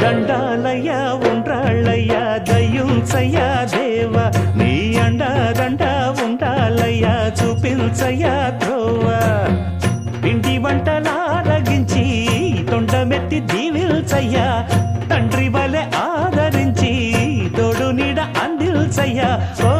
దండాలయ్యా ఉండ్రాళ్ళయ్యా దయ్యుంచయ్యా దేవ నీ అండాదండ ఉండాలయ్యా చూపించయ్యా త్రోవ పిండి వంటలారగించి తొండమెత్తి దీవిల్చయ్యా తండ్రి వలె ఆదరించి తోడు నీడ అందిల్చయ్యా ఓ